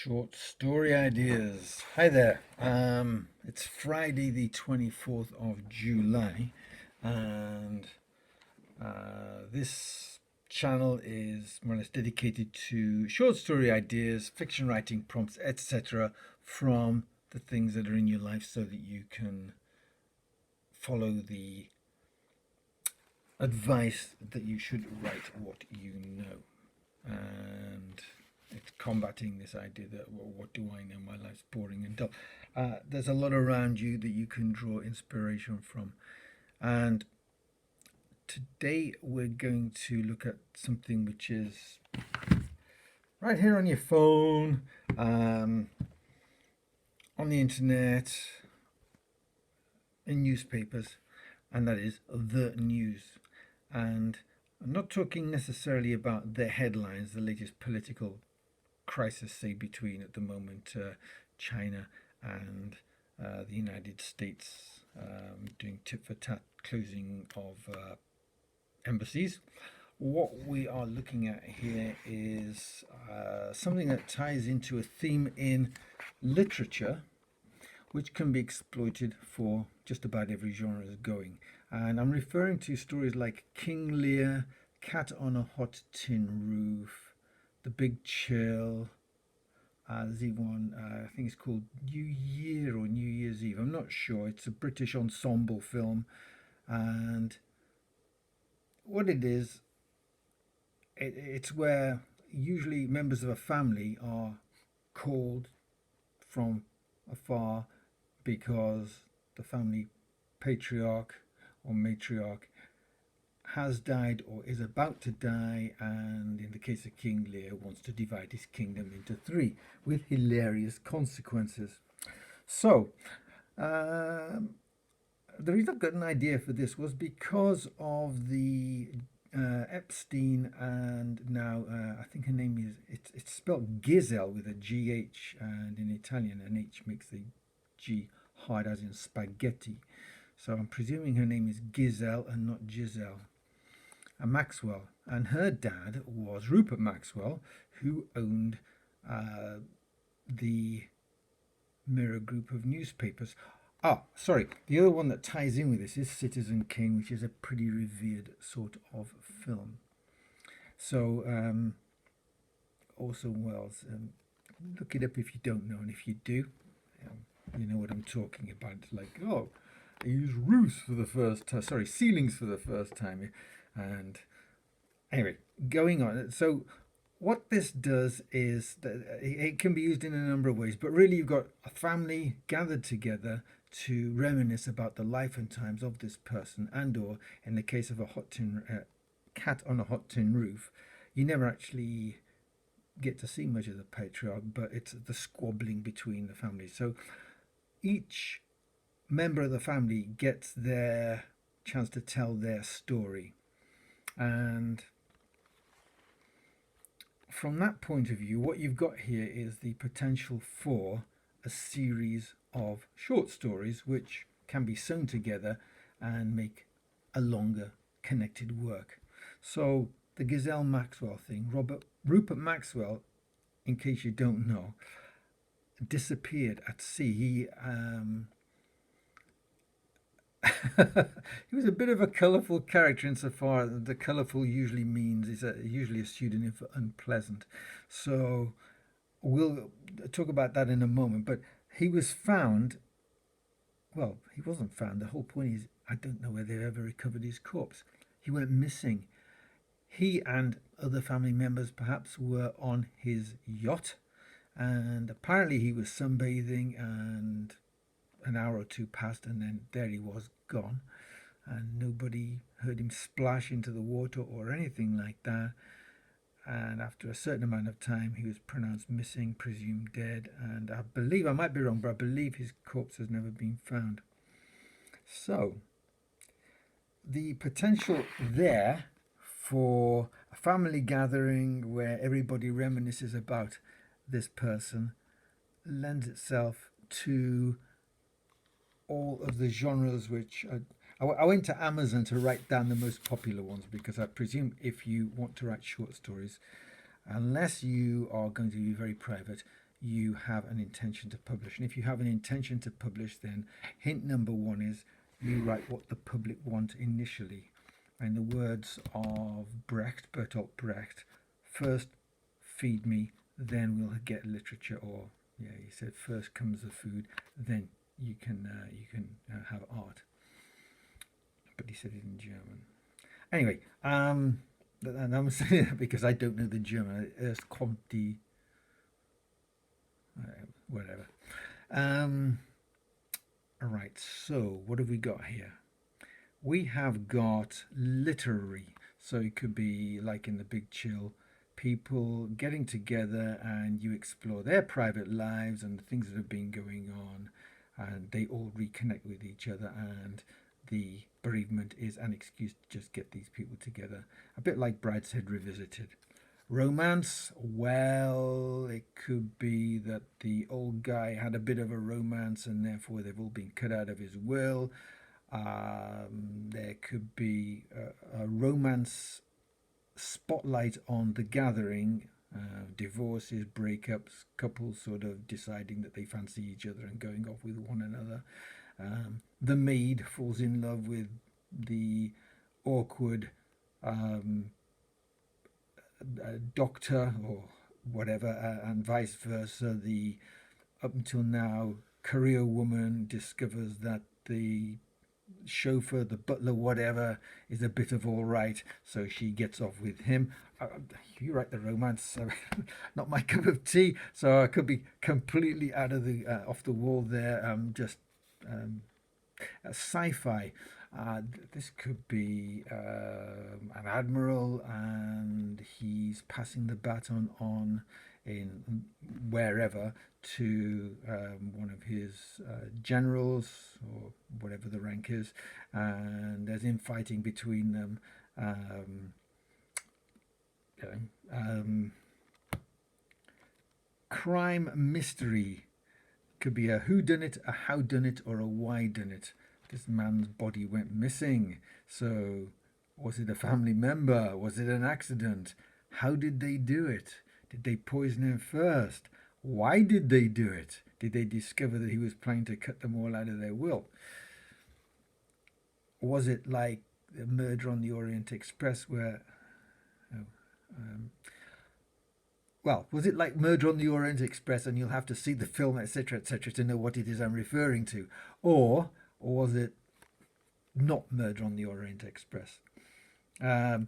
Short story ideas. Hi there. It's Friday, the 24th of July, and this channel is more or less dedicated to short story ideas, fiction writing prompts, etc., from the things that are in your life so that you can follow the advice that you should write what you know. And it's combating this idea that, well, what do I know? My life's boring and dull. There's a lot around you that you can draw inspiration from. And today we're going to look at something which is right here on your phone, on the internet, in newspapers, and that is the news. And I'm not talking necessarily about the headlines, the latest political crisis, say, between at the moment China and the United States, doing tit for tat closing of embassies. What we are looking at here is something that ties into a theme in literature, which can be exploited for just about every genre is going. And I'm referring to stories like King Lear, Cat on a Hot Tin Roof, The Big Chill. There's even one, I think it's called New Year or New Year's Eve. I'm not sure. It's a British ensemble film. And what it is, it's where usually members of a family are called from afar because the family patriarch or matriarch has died or is about to die, and in the case of King Lear, wants to divide his kingdom into three with hilarious consequences. So, the reason I've got an idea for this was because of the Epstein, and now I think her name is, it's spelled Ghiselle with a GH, and in Italian an H makes the G hard as in spaghetti. So I'm presuming her name is Ghiselle and not Giselle. And Maxwell, and her dad was Rupert Maxwell, who owned the Mirror group of newspapers. Sorry, the other one that ties in with this is Citizen Kane, which is a pretty revered sort of film. So, Orson Welles, look it up if you don't know, and if you do, you know what I'm talking about. It's like, oh, I used roofs for the first time, sorry, ceilings for the first time. And anyway, going on. So what this does is that it can be used in a number of ways, but really you've got a family gathered together to reminisce about the life and times of this person, and or in the case of a cat on a hot tin roof, you never actually get to see much of the patriarch, but it's the squabbling between the families. So each member of the family gets their chance to tell their story. And from that point of view, what you've got here is the potential for a series of short stories which can be sewn together and make a longer connected work. So the Ghiselle Maxwell thing, Rupert Maxwell, in case you don't know, disappeared at sea. He was a bit of a colourful character insofar as the colourful usually means is usually a pseudonym for unpleasant. So we'll talk about that in a moment. But he was found. Well, he wasn't found. The whole point is I don't know whether they ever recovered his corpse. He went missing. He and other family members perhaps were on his yacht, and apparently he was sunbathing, and an hour or two passed, and then there he was, gone, and nobody heard him splash into the water or anything like that. And after a certain amount of time, he was pronounced missing, presumed dead, and I believe, I might be wrong, but I believe his corpse has never been found. So the potential there for a family gathering where everybody reminisces about this person lends itself to all of the genres which I went to Amazon to write down the most popular ones, because I presume if you want to write short stories, unless you are going to be very private, you have an intention to publish. And if you have an intention to publish, then hint number one is you write what the public want initially. In the words of Bertolt Brecht, first feed me, then we'll get literature. Or yeah, he said first comes the food, then you can have art. But he said it in German. Anyway, and I'm saying that because I don't know the German. Erst kommt die, whatever. All right. So what have we got here? We have got literary. So it could be like in The Big Chill, people getting together and you explore their private lives and the things that have been going on, and they all reconnect with each other, and the bereavement is an excuse to just get these people together. A bit like Brideshead Revisited. Romance, well, it could be that the old guy had a bit of a romance and therefore they've all been cut out of his will. There could be a romance spotlight on the gathering, divorces, breakups, couples sort of deciding that they fancy each other and going off with one another. The maid falls in love with the awkward doctor or whatever, and vice versa. The up until now career woman discovers that the chauffeur, the butler, whatever, is a bit of all right, so she gets off with him. You write the romance, not my cup of tea. So I could be completely out of the off the wall there. Just sci-fi. This could be an admiral, and he's passing the baton on in wherever to one of his generals or whatever the rank is, and there's infighting between them. You know, crime mystery could be a who done it, a how done it, or a why done it. This man's body went missing. So, was it a family member? Was it an accident? How did they do it? Did they poison him first? Why did they do it? Did they discover that he was planning to cut them all out of their will? Was it like the murder on the Orient Express where... Oh, well, was it like Murder on the Orient Express, and you'll have to see the film, etc., to know what it is I'm referring to? Or was it not Murder on the Orient Express?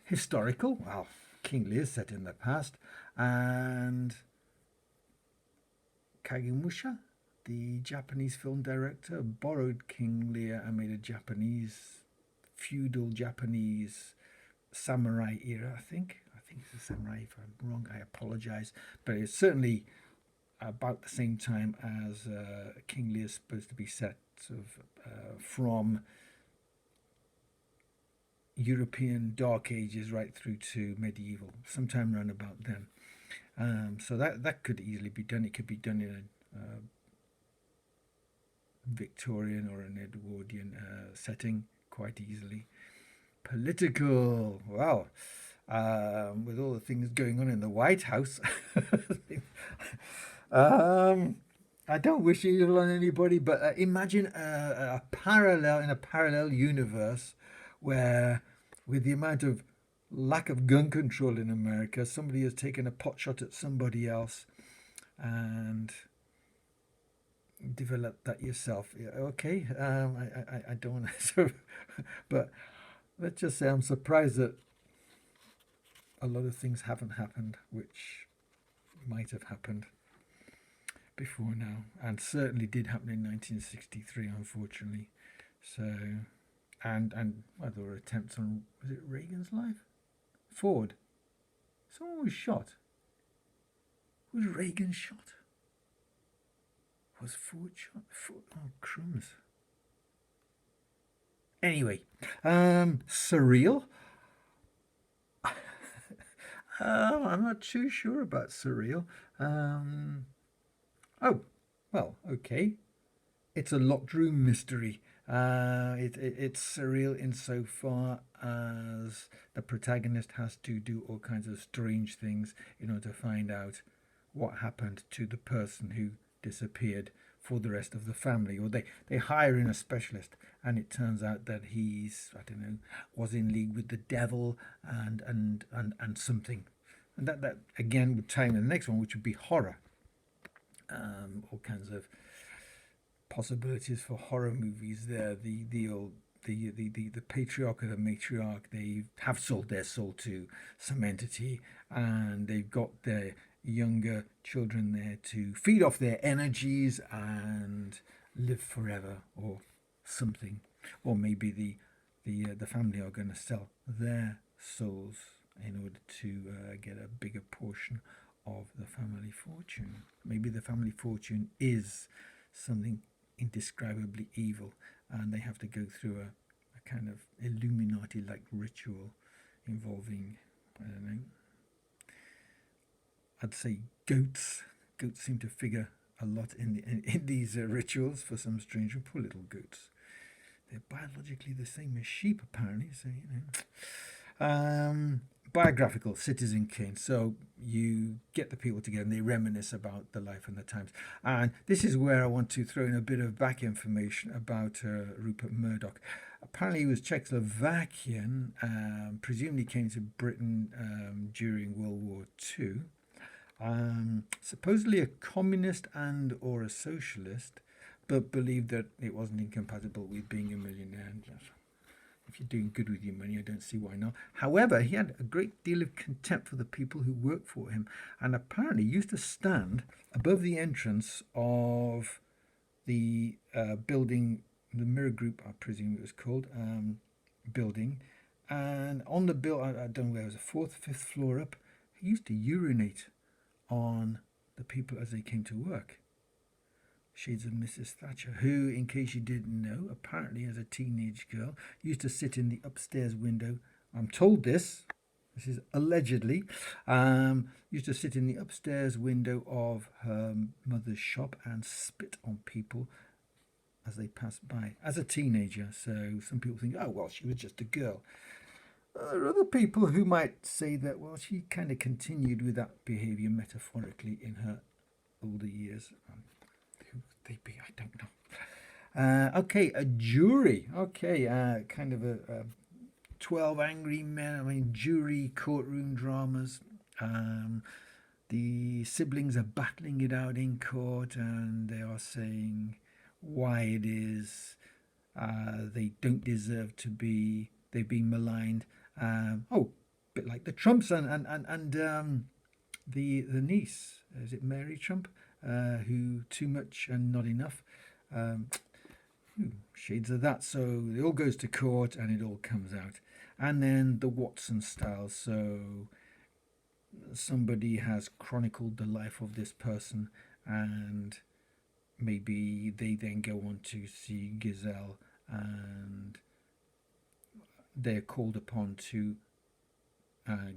Historical, well, King Lear set in the past, and Kagemusha, the Japanese film director, borrowed King Lear and made a Japanese, feudal Japanese samurai era, I think. I think it's a samurai. If I'm wrong, I apologize. But it's certainly about the same time as King Lear is supposed to be set, sort of from European Dark Ages right through to medieval, sometime around about then. So that could easily be done. It could be done in a Victorian or an Edwardian setting quite easily. Political, well, with all the things going on in the White House, I don't wish evil on anybody, but imagine a parallel universe where, with the amount of lack of gun control in America, somebody has taken a pot shot at somebody else and developed that yourself. Yeah, okay, I don't want to sort of, but let's just say I'm surprised that a lot of things haven't happened, which might have happened before now, and certainly did happen in 1963, unfortunately. So, and well, there were attempts on, was it Reagan's life? Ford. Someone was shot. Was Reagan shot? Was Ford shot? Ford, oh, crumbs. Anyway, Surreal. I'm not too sure about Surreal. Oh, well, okay. It's a locked room mystery. It's surreal insofar as the protagonist has to do all kinds of strange things in order to find out what happened to the person who disappeared for the rest of the family, or they hire in a specialist, and it turns out that he's, I don't know, was in league with the devil and something, and that again would tie in the next one, which would be horror. All kinds of possibilities for horror movies there. The patriarch or the matriarch, they have sold their soul to some entity, and they've got their younger children there to feed off their energies and live forever or something. Or maybe the family are going to sell their souls in order to get a bigger portion of the family fortune. Maybe the family fortune is something indescribably evil, and they have to go through a kind of Illuminati like ritual involving, I don't know, I'd say goats. Goats seem to figure a lot in these rituals for some strange reason. Poor little goats. They're biologically the same as sheep, apparently, so, you know. Biographical, Citizen Kane. So you get the people together and they reminisce about the life and the times. And this is where I want to throw in a bit of back information about Rupert Murdoch. Apparently he was Czechoslovakian, presumably came to Britain during World War II. Supposedly a communist and or a socialist, but believed that it wasn't incompatible with being a millionaire. If you're doing good with your money, I don't see why not. However, he had a great deal of contempt for the people who worked for him, and apparently used to stand above the entrance of the building, the Mirror Group, I presume it was called, building, and on the bill, I don't know where it was, a fourth, fifth floor up, he used to urinate on the people as they came to work. Shades of Mrs. Thatcher, who, in case you didn't know, apparently as a teenage girl, used to sit in the upstairs window. I'm told this is allegedly, used to sit in the upstairs window of her mother's shop and spit on people as they passed by as a teenager. So some people think, oh, well, she was just a girl. There are other people who might say that, well, she kind of continued with that behaviour metaphorically in her older years. Who would they be? I don't know. Okay, a jury. Okay, kind of a 12 Angry Men. I mean, jury courtroom dramas. The siblings are battling it out in court, and they are saying why it is they don't deserve to be. They've been maligned. A bit like the Trumps and the niece. Is it Mary Trump? Who too much and not enough. Shades of that. So it all goes to court and it all comes out. And then the Watson style. So somebody has chronicled the life of this person, and maybe they then go on to see Ghiselle, and they're called upon to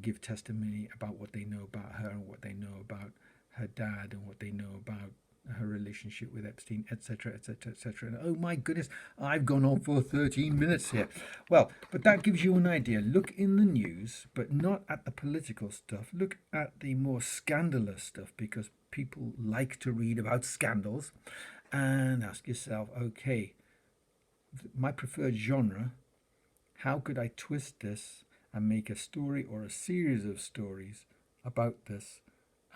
give testimony about what they know about her and what they know about her dad and what they know about her relationship with Epstein, etc., etc., etc. And oh my goodness, I've gone on for 13 minutes here. Well, but that gives you an idea. Look in the news, but not at the political stuff. Look at the more scandalous stuff, because people like to read about scandals, and ask yourself, okay, my preferred genre, how could I twist this and make a story or a series of stories about this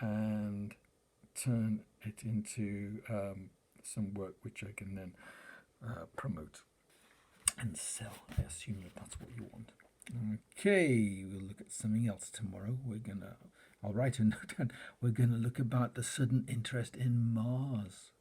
and turn it into some work which I can then promote and sell. I assume that that's what you want. Okay, we'll look at something else tomorrow. I'll write a note, and we're gonna look about the sudden interest in Mars.